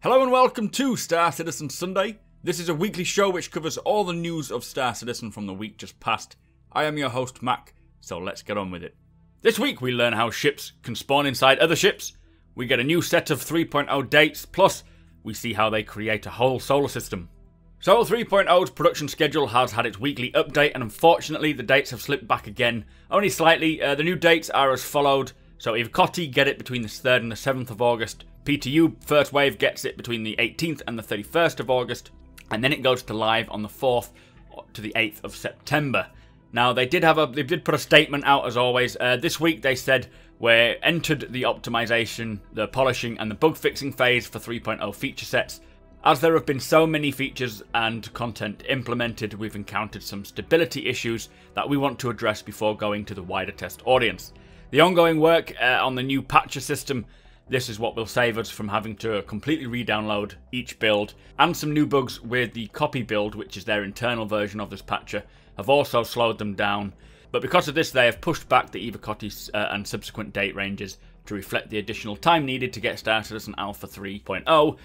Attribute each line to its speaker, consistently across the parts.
Speaker 1: Hello and welcome to Star Citizen Sunday. This is a weekly show which covers all the news of Star Citizen from the week just past. I am your host Mac, so let's get on with it. This week we learn how ships can spawn inside other ships, we get a new set of 3.0 dates, plus we see how they create a whole solar system. So 3.0's production schedule has had its weekly update, and unfortunately the dates have slipped back again, only slightly. The new dates are as followed. So ENQUIRIES get it between the 3rd and the 7th of August. PTU First Wave gets it between the 18th and the 31st of August. And then it goes to live on the 4th to the 8th of September. Now they did put a statement out as always. This week they said we're entered the optimization, the polishing and the bug fixing phase for 3.0 feature sets. As there have been so many features and content implemented, we've encountered some stability issues that we want to address before going to the wider test audience. The ongoing work on the new patcher system, this is what will save us from having to completely re-download each build, and some new bugs with the copy build, which is their internal version of this patcher, have also slowed them down. But because of this, they have pushed back the ENQUIRIES and subsequent date ranges to reflect the additional time needed to get Star Citizen Alpha 3.0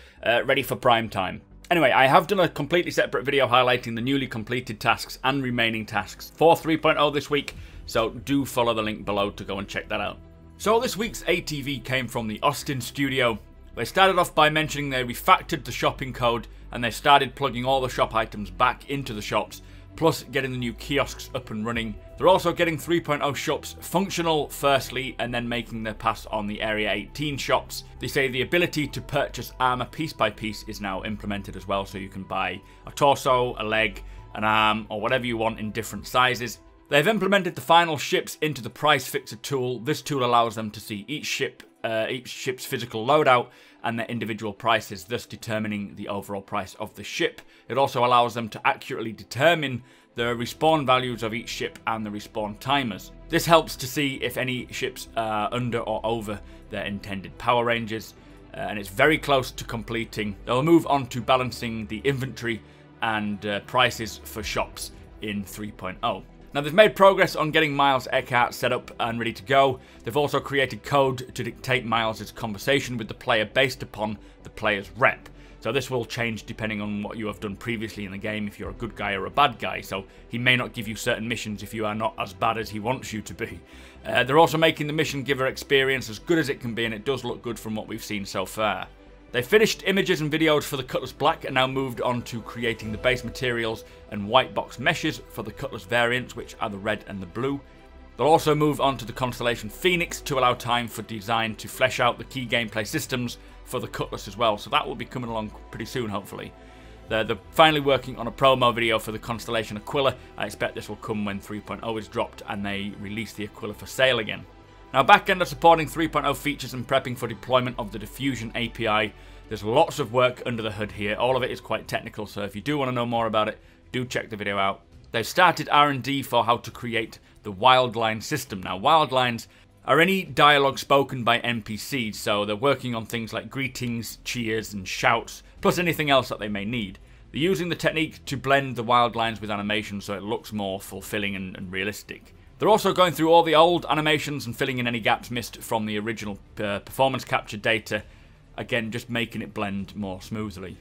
Speaker 1: ready for prime time. Anyway, I have done a completely separate video highlighting the newly completed tasks and remaining tasks for 3.0 this week, so do follow the link below to go and check that out. So this week's ATV came from the Austin studio. They started off by mentioning they refactored the shopping code and they started plugging all the shop items back into the shops, plus getting the new kiosks up and running. They're also getting 3.0 shops functional firstly, and then making their pass on the Area 18 shops. They say the ability to purchase armor piece by piece is now implemented as well, so you can buy a torso, a leg, an arm, or whatever you want in different sizes. They've implemented the final ships into the price fixer tool. This tool allows them to see each ship's physical loadout and their individual prices, thus determining the overall price of the ship. It also allows them to accurately determine the respawn values of each ship and the respawn timers. This helps to see if any ships are under or over their intended power ranges, and it's very close to completing. They'll move on to balancing the inventory and prices for shops in 3.0. Now they've made progress on getting Miles Eckhart set up and ready to go. They've also created code to dictate Miles' conversation with the player based upon the player's rep. So this will change depending on what you have done previously in the game, if you're a good guy or a bad guy. So he may not give you certain missions if you are not as bad as he wants you to be. They're also making the mission giver experience as good as it can be, and it does look good from what we've seen so far. They finished images and videos for the Cutlass Black and now moved on to creating the base materials and white box meshes for the Cutlass variants, which are the red and the blue. They'll also move on to the Constellation Phoenix to allow time for design to flesh out the key gameplay systems for the Cutlass as well, so that will be coming along pretty soon hopefully. They're finally working on a promo video for the Constellation Aquila. I expect this will come when 3.0 is dropped and they release the Aquila for sale again. Now backend are supporting 3.0 features and prepping for deployment of the Diffusion API. There's lots of work under the hood here. All of it is quite technical, so if you do want to know more about it, do check the video out. They've started R&D for how to create the Wildline system. Now Wildlines are any dialogue spoken by NPCs, so they're working on things like greetings, cheers and shouts, plus anything else that they may need. They're using the technique to blend the Wildlines with animation so it looks more fulfilling and realistic. They're also going through all the old animations and filling in any gaps missed from the original performance capture data, again just making it blend more smoothly.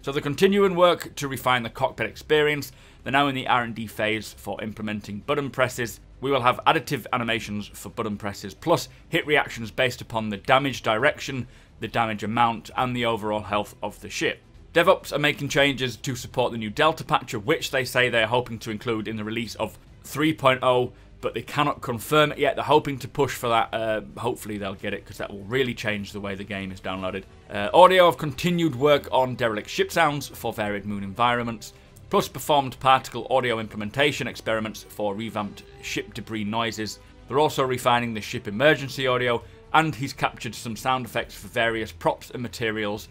Speaker 1: So they're continuing work to refine the cockpit experience. They're now in the R&D phase for implementing button presses. We will have additive animations for button presses, plus hit reactions based upon the damage direction, the damage amount, and the overall health of the ship. DevOps are making changes to support the new Delta patcher, which they say they're hoping to include in the release of 3.0, but they cannot confirm it yet. They're hoping to push for that. Hopefully they'll get it, because that will really change the way the game is downloaded. Audio have continued work on derelict ship sounds for varied moon environments, plus performed particle audio implementation experiments for revamped ship debris noises. They're also refining the ship emergency audio, and he's captured some sound effects for various props and materials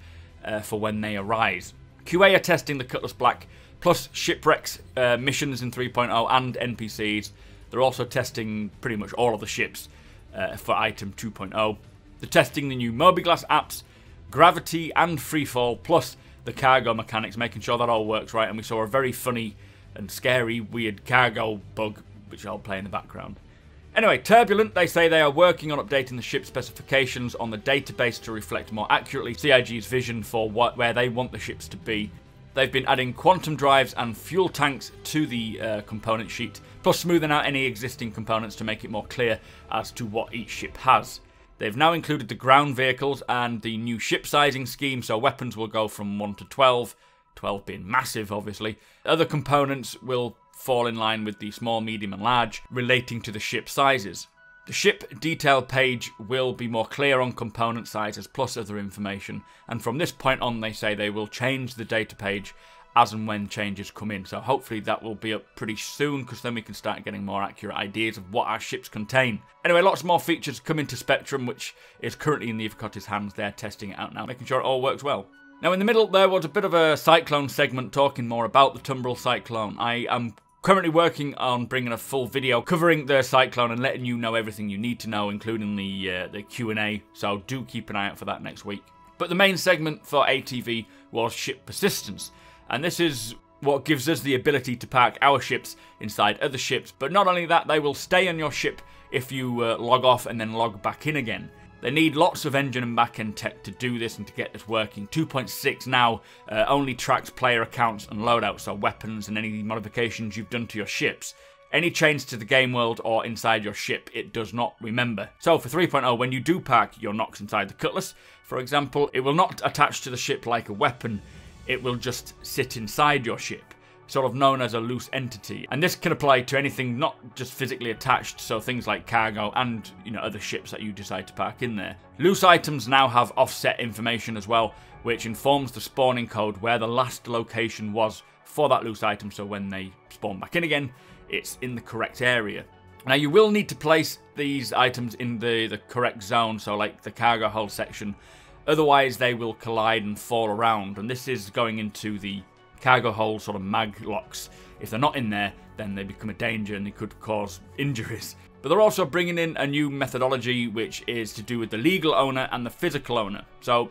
Speaker 1: for when they arise. QA are testing the Cutlass Black, plus shipwrecks, missions in 3.0 and NPCs. They're also testing pretty much all of the ships for item 2.0. They're testing the new Mobiglass apps, Gravity and Freefall, plus the cargo mechanics, making sure that all works right. And we saw a very funny and scary, weird cargo bug, which I'll play in the background. Anyway, Turbulent, they say they are working on updating the ship specifications on the database to reflect more accurately CIG's vision for where they want the ships to be. They've been adding quantum drives and fuel tanks to the component sheet, plus smoothing out any existing components to make it more clear as to what each ship has. They've now included the ground vehicles and the new ship sizing scheme, so weapons will go from 1 to 12, 12 being massive obviously. Other components will fall in line with the small, medium and large, relating to the ship sizes. The ship detail page will be more clear on component sizes plus other information, and from this point on they say they will change the data page as and when changes come in, so hopefully that will be up pretty soon, because then we can start getting more accurate ideas of what our ships contain. Anyway, lots more features coming to Spectrum, which is currently in the Ivacotti's hands. They're testing it out now, making sure it all works well. Now in the middle there was a bit of a Cyclone segment talking more about the Tumbril Cyclone. I am currently working on bringing a full video covering the Cyclone and letting you know everything you need to know, including the Q&A, so do keep an eye out for that next week. But the main segment for ATV was ship persistence, and this is what gives us the ability to park our ships inside other ships, but not only that, they will stay on your ship if you log off and then log back in again. They need lots of engine and back-end tech to do this and to get this working. 2.6 now only tracks player accounts and loadouts, so weapons and any modifications you've done to your ships. Any change to the game world or inside your ship, it does not remember. So for 3.0, when you do park your Nox inside the Cutlass, for example, it will not attach to the ship like a weapon. It will just sit inside your ship, sort of known as a loose entity. And this can apply to anything not just physically attached, so things like cargo and other ships that you decide to park in there. Loose items now have offset information as well, which informs the spawning code where the last location was for that loose item, so when they spawn back in again, it's in the correct area. Now you will need to place these items in the correct zone, so like the cargo hold section, otherwise they will collide and fall around, and this is going into the cargo hold sort of mag locks. If they're not in there, then they become a danger and they could cause injuries. But they're also bringing in a new methodology which is to do with the legal owner and the physical owner. So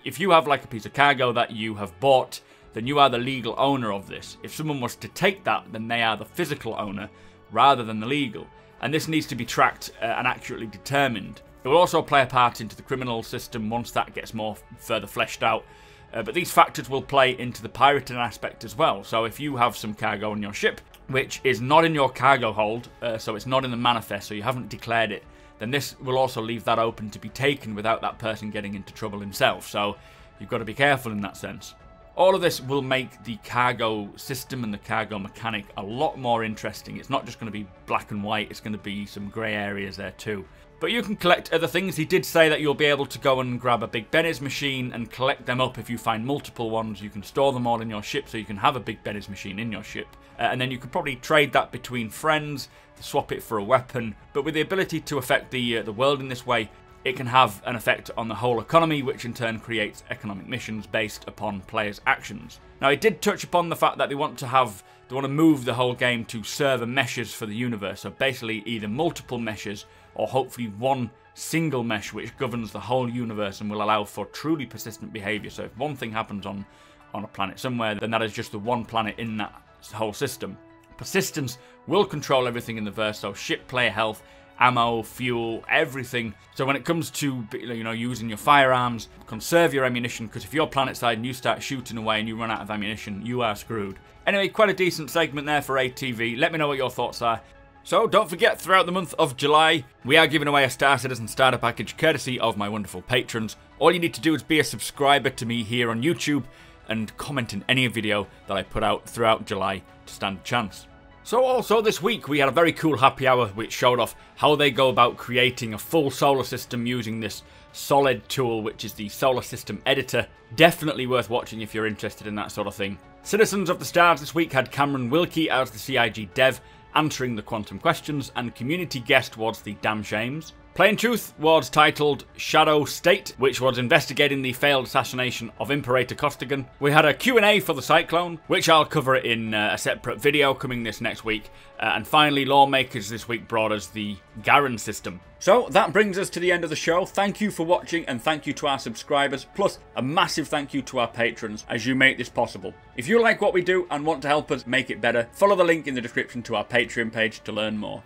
Speaker 1: if you have like a piece of cargo that you have bought, then you are the legal owner of this. If someone was to take that, then they are the physical owner rather than the legal. And this needs to be tracked and accurately determined. It will also play a part into the criminal system once that gets more further fleshed out. But these factors will play into the pirating aspect as well. So if you have some cargo on your ship, which is not in your cargo hold, so it's not in the manifest, so you haven't declared it, then this will also leave that open to be taken without that person getting into trouble himself. So you've got to be careful in that sense. All of this will make the cargo system and the cargo mechanic a lot more interesting. It's not just going to be black and white, it's going to be some grey areas there too. But you can collect other things. He did say that you'll be able to go and grab a Big Benny's machine and collect them up if you find multiple ones. You can store them all in your ship, so you can have a Big Benny's machine in your ship. And then you could probably trade that between friends, to swap it for a weapon. But with the ability to affect the world in this way, it can have an effect on the whole economy, which in turn creates economic missions based upon players' actions. Now, it did touch upon the fact that they want to move the whole game to server meshes for the universe. So basically either multiple meshes or hopefully one single mesh which governs the whole universe and will allow for truly persistent behavior. So if one thing happens on a planet somewhere, then that is just the one planet in that whole system. Persistence will control everything in the verse, so ship player health, ammo, fuel, everything. So when it comes to using your firearms, conserve your ammunition, because if you're planet side and you start shooting away and you run out of ammunition, you are screwed. Anyway, quite a decent segment there for ATV. Let me know what your thoughts are. So don't forget, throughout the month of July, we are giving away a Star Citizen starter package courtesy of my wonderful patrons. All you need to do is be a subscriber to me here on YouTube and comment in any video that I put out throughout July to stand a chance. So also this week we had a very cool happy hour which showed off how they go about creating a full solar system using this solid tool, which is the Solar System Editor. Definitely worth watching if you're interested in that sort of thing. Citizens of the Stars this week had Cameron Wilkie as the CIG dev, answering the quantum questions, and community guest was the Damn Shames. Plain Truth was titled Shadow State, which was investigating the failed assassination of Imperator Costigan. We had a Q&A for the Cyclone, which I'll cover in a separate video coming this next week. And finally, Lawmakers this week brought us the Garen system. So that brings us to the end of the show. Thank you for watching, and thank you to our subscribers, plus a massive thank you to our patrons as you make this possible. If you like what we do and want to help us make it better, follow the link in the description to our Patreon page to learn more.